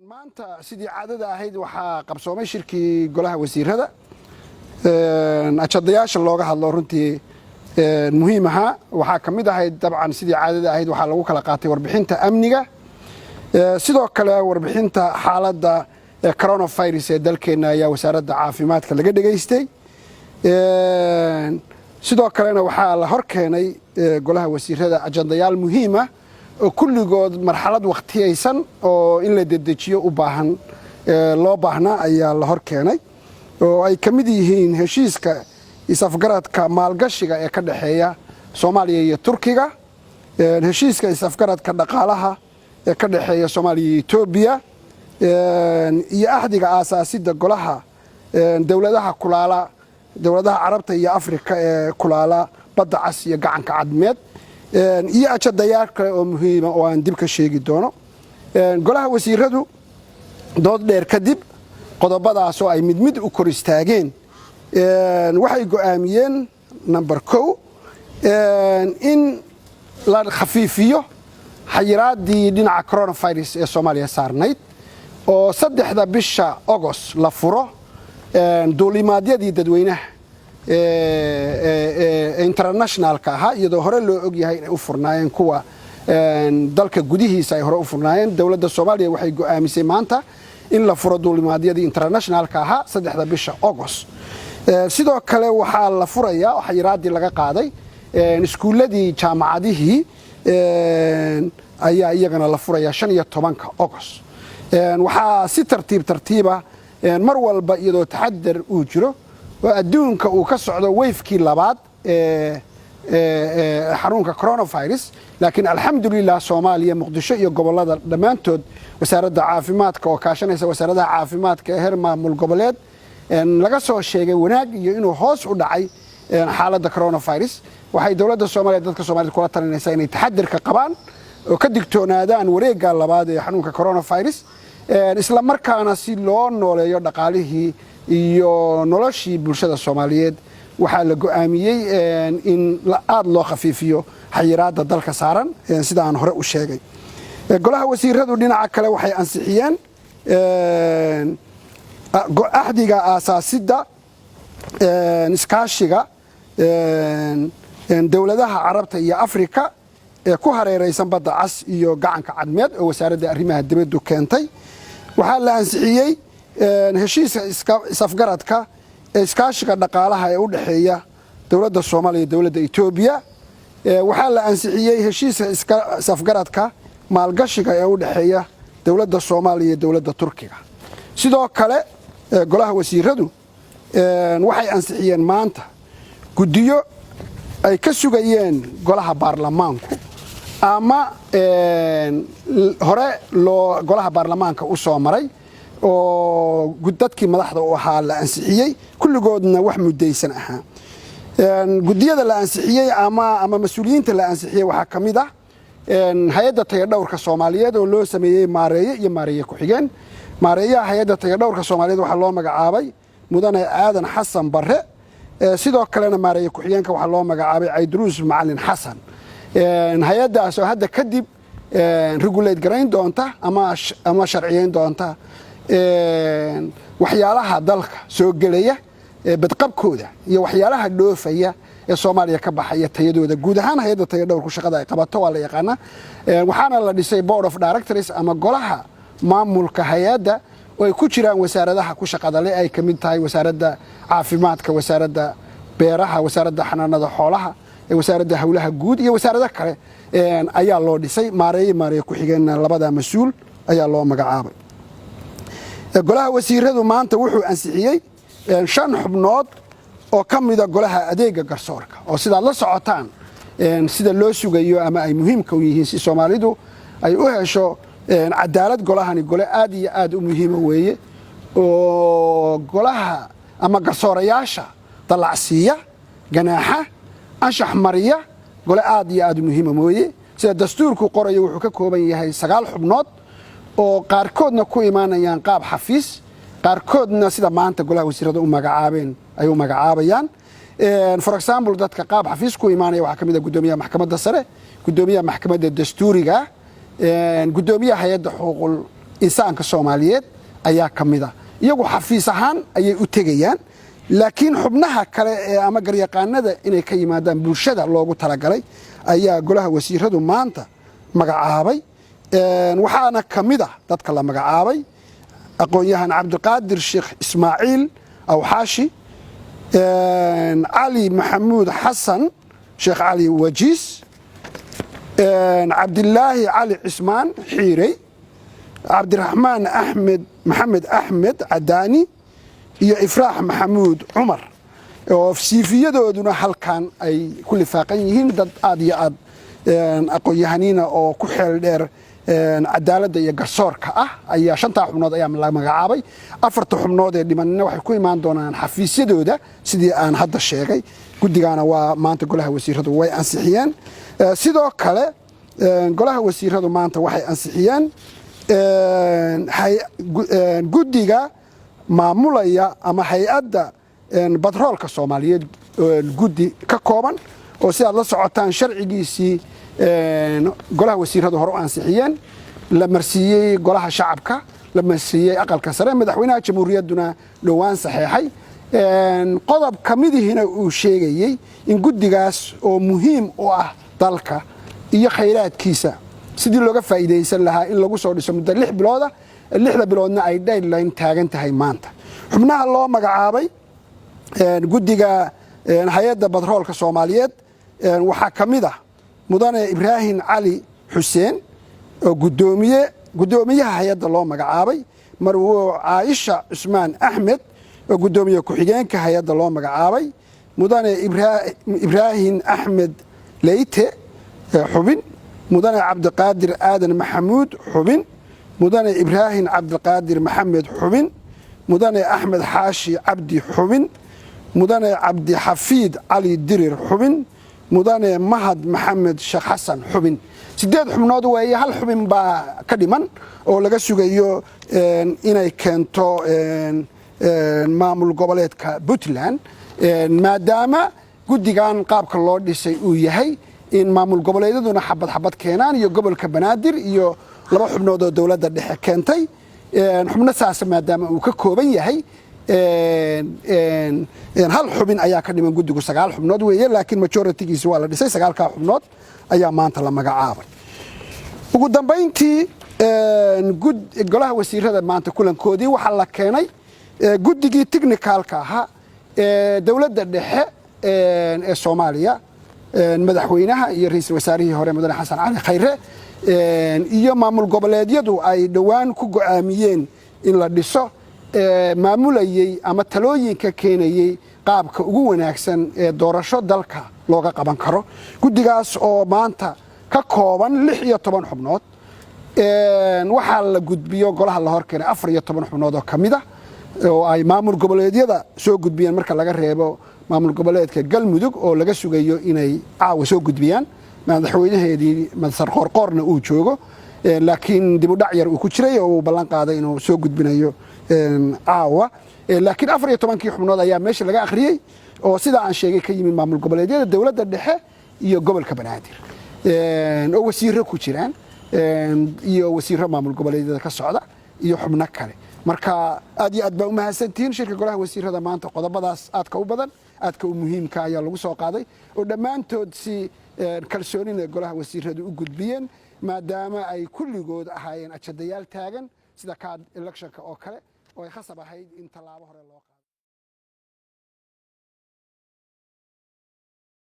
maanta sidii caadada ahayd waxaa qabsoomay shirkii golaha wasiirada ajadayaasha looga hadlo runtii muhiim ahaa waxaa ka mid ahayd dabcan sidii caadada ahayd waxaa lagu kala qaatay warbixinta amniga sidoo kale warbixinta xaaladda coronavirus ee dalkeena ayaa wasaaradda caafimaadka laga dhageystay sidoo kalena waxaa la hor keenay golaha wasiirada ajadayaal muhiim ah oo kulligood marxalad waqtiyaysan oo in la dedejiyo u baahan loo baahnaa ayaa la hor keenay oo ay ka mid yihiin heshiiska isafgaradka maalgashiga ee ka dhaxeeya Soomaaliya iyo Turkiga heshiiska isafgaradka dhaqaalaha ee ka dhaxeeya Soomaaliya iyo Itoobiya iyo ahdiga aasaasidda golaha dawladaha kulaala dawladaha Carabta iyo Afrika ee kulaala badda cas iyo gacanka cadmeed iyo ajadayaal kale oo muhiim ah oo aan dib ka sheegi doono golaha wasiiradu dood dheer kadib qodobadaas oo ay mid u kor istaageen waxay go'aamiyeen number 1 in la khafiifiyo xayiraadii dhinaca coronavirus ee Soomaaliya saarnayd oo 3 bisha August la furo duulimaadyadii dadweynaha internationalka ahaa iyadoo hore loo og yahay inay u furnaayeen kuwa dalka gudihiisa ay hore u furnaayeen dawladda Soomaaliya waxay go'aamisay maanta in la furo duulimaadyadii internationalka ahaa 3 bisha August sidoo kale waxaa la furayaa xayiraadii laga qaaday iskuuladii jaamacadihii ayaa iyagana la furayaa 15 August waxaa si tartiiba mar walba iyadoo taxadar uu jiro oo adduunka uu ka socdo wave-kii labaad xarunka coronavirus laakiin alxamdulillah Soomaaliya Muqdisho iyo gobolada dhamaantood wasaaradda caafimaadka oo kaashanaysa wasaaradda caafimaadka ee heer maamul goboleed laga soo sheegay wanaag iyo inuu hoos u dhacay xaaladda coronavirus waxay dawladda Soomaaliya dadka Soomaaliyeed kula talinaysaa inay taxadirka qabaan oo ka digtoonaadaan wareegga labaad ee xarunka coronavirus isla markaana si loo nooleeyo dhaqaalihii iyo noloshii bulshada Soomaaliyeed waxaa la go'aamiyay in aad loo khafiifiyo xayiraadda dalka saaran sida aan hore u sheegay golaha wasiiradu dhinaca kale waxay ansixiyeen ahdiga aasaasidda iskaashiga dawladaha Carabta iyo Afrika ee ku hareeraysan badda cas iyo gacanka cadmeed oo wasaaradda arrimaha dibadda keentay waxaa la ansixiyay heshiiska isafgaradka iskaashiga dhaqaalaha ee u dhaxeeya dawladda Soomaaliya iyo dawladda Itoobiya waxaa la ansixiyay heshiiska isafgaradka maalgashiga ee u dhaxeeya dawladda Soomaaliya iyo dawladda Turkiga sidoo kale golaha wasiiradu waxay ansixiyeen maanta gudiyo ay ka sugayeen golaha baarlamaanku ama hore loo golaha baarlamaanka u soo maray oo dadkii madaxda u ahaa la ansixiyay kulligoodna wax mudaysan ahaa gudiyada la ansixiyay ama mas'uuliyiinta la ansixiyay waxa kamid ah hay'adda tayadhawrka Soomaaliyeed oo loo sameeyay maareeye iyo maareeye ku xigeen maareeyaha hay'adda tayadhawrka Soomaaliyeed waxa loo magacaabay mudane aadan xasan barre sidoo kalena maareeye ku xigeenka waxa loo magacaabay Aydruus Macalin Xasan hay'addaas oo hadda kadib regulate garayn doonta ama sharciyeyn doonta waxyaalaha dalka soo galaya badqabkooda iyo waxyaalaha dhoofaya ee Soomaaliya ka baxaya tayadooda guud ahaan hay'adda tayadhawrku shaqada ay qabato waa la yaqaana waxaana la dhisay board of directors ama golaha maamulka hay'adda oo ay ku jiraan wasaaradaha ku shaqada leh ay kamid tahay wasaaradda caafimaadka wasaaradda beeraha wasaaradda xanaanada xoolaha wasaaradda hawlaha guud iyo wasaaradaha kale ayaa loo dhisay maareeye ku xigeenna labada mas'uul ayaa loo magacaabay golaha wasiiradu maanta wuxuu ansixiyay 5 xubnood oo kamida golaha adeega garsoorka oo sida la socotaan sida loo sugayo ama ay muhiimka u yihiin si Soomaalidu ay u hesho cadaalad golahani gole aad iyo aad u muhiim weeye oo golaha ama garsoorayaasha dalacsiya ganaaxa anshax mariya gole aad iyo aad u muhiim weeye sida dastuurku qorayo wuxuu ka kooban yahay 9 xubnood oo qaarkoodna ku imaanayaan qaab xafiis qaarkoodna sida maanta golaha wasiirada u magacaabeen ay u magacaabayaan for example dadka qaab xafiis ku imaanaya waxa kamid ah gudoomiyaha maxkamadda sare gudoomiyaha maxkamadda dastuuriga gudoomiyaha hay'adda xuquuqul insaanka Soomaaliyeed ayaa kamid ah iyagu xafiis ahaan ayay u tegayaan laakiin xubnaha kale ee ama garyaqaanada inay ka yimaadaan bulshada loogu talagalay ayaa golaha wasiiradu maanta magacaabay waxaana kamid ah dadka la magacaabay aqoon-yahan Cabdiqaadir Sheekh Ismaaciil Awxaashi علي محمود حسن شيخ علي وجيس عبد الله علي عثمان حيري عبد الرحمن محمد أحمد عداني iyo إفراح محمود عمر وفي سيفيدودنا halkan ay ku lifaaqan yihiin dad aad iyo aad aqoon-yahaniina oo ku xeel dheer cadaaladda iyo garsoorka ah ayaa shanta xubnood ayaa la magacaabay afarta xubnood ee dhimanna waxay ku imaan doonaan xafiisyadooda sidii aan hadda sheegay guddigana waa maanta golaha wasiiradu way ansixiyeen sidoo kale golaha wasiiradu maanta waxay ansixiyeen guddiga maamulaya ama hay'adda batroolka Soomaaliyeed guddi ka kooban oo si aad la socotaan sharcigiisii golaha wasiiradu hore u ansixiyeen la marsiiyay golaha shacabka la marsiiyay aqalka sare madaxweynaha jamhuuriyadduna dhawaan saxeexay qodob kamidihina uu sheegayay in guddigaas oo muhiim u ah dalka iyo khayraadkiisa sidii looga faa'iideysan lahaa in lagu soo dhiso muddo 6 bilood ah 6 biloodna ay deadline taagan tahay maanta xubnaha loo magacaabay guddiga hay'adda batroolka Soomaaliyeed waxaa kamid ah mudane Ibrahim Ali Hussein oo gudoomiyaha hay'adda loo magacaabay marwo Aisha Usman Ahmed oo gudoomiye ku-xigeenka hay'adda loo magacaabay mudane Ibrahim Ahmed Leite xubin mudane Cabdiqaadir Aadan Maxamuud xubin mudane Ibrahim Cabdiqaadir Maxamed xubin mudane Axmed Xaashi Cabdi xubin mudane Cabdi Xafiid Ali Dirir xubin mudane Mahad Maxamed Sheekh Xasan xubin 8 xubnood weeye hal xubin baa ka dhiman oo laga sugayo inay keento maamul goboleedka Puntland maadaama guddigan qaabka loo dhisay uu yahay in maamul goboleedyaduna xabad keenaan iyo gobolka Banaadir iyo 2 xubnood oo dawladda dhexe keentay xubno saas maadaama uu ka kooban yahay hal xubin ayaa ka dhiman guddigu 9 xubnood weeye laakiin majority-giisa waa la dhisay 9 xubnood ayaa maanta la magacaabay ugu dambeyntii golaha wasiirada maanta kulankoodii waxa la keenay guddigii technicalka ahaa dawladda dhexe ee Soomaaliya madaxweynaha iyo ra'iisul wasaarihii hore mudane Xasan Cali Khayre iyo maamul goboleedyadu ay dhawaan ku go'aamiyeen in la dhiso maamulayay ama talooyinka keenayay qaabka ugu wanaagsan ee doorasho dalka looga qaban karo guddigaas oo maanta ka kooban 16 xubnood waxa la gudbiyo golaha la horkeenay 14 xubnood oo kamida oo ay maamul goboleedyada soo gudbiyeen marka laga reebo maamul goboleedka Galmudug oo laga sugayo inay caawa soo gudbiyaan madaxweynaheedii Masar Qorqorna uu joogo laakiin dib u dhac yar uu ku jiray oo uu ballan qaaday inuu soo gudbinayo caawa laakiin 14 xubnood ayaa meesha laga akhriyay oo sida aan sheegay ka yimid maamul goboleedyada dawladda dhexe iyo gobolka Banaadir oo wasiirro ku jiraan iyo wasiirro maamul goboleedyada ka socda iyo xubno kale marka aad iyo aad baa u mahadsantiin shirka golaha wasiirada maanta qodobadaas aadka u badan aadka u muhiimka ayaa lagu soo qaaday oo dhammaantood si kalsoonina golaha wasiiradu u gudbiyeen maadaama ay kulligood ahaayeen ajadayaal taagan sida ka electionka oo kale oo ay khasab ahayd in talaabo hore loo qaado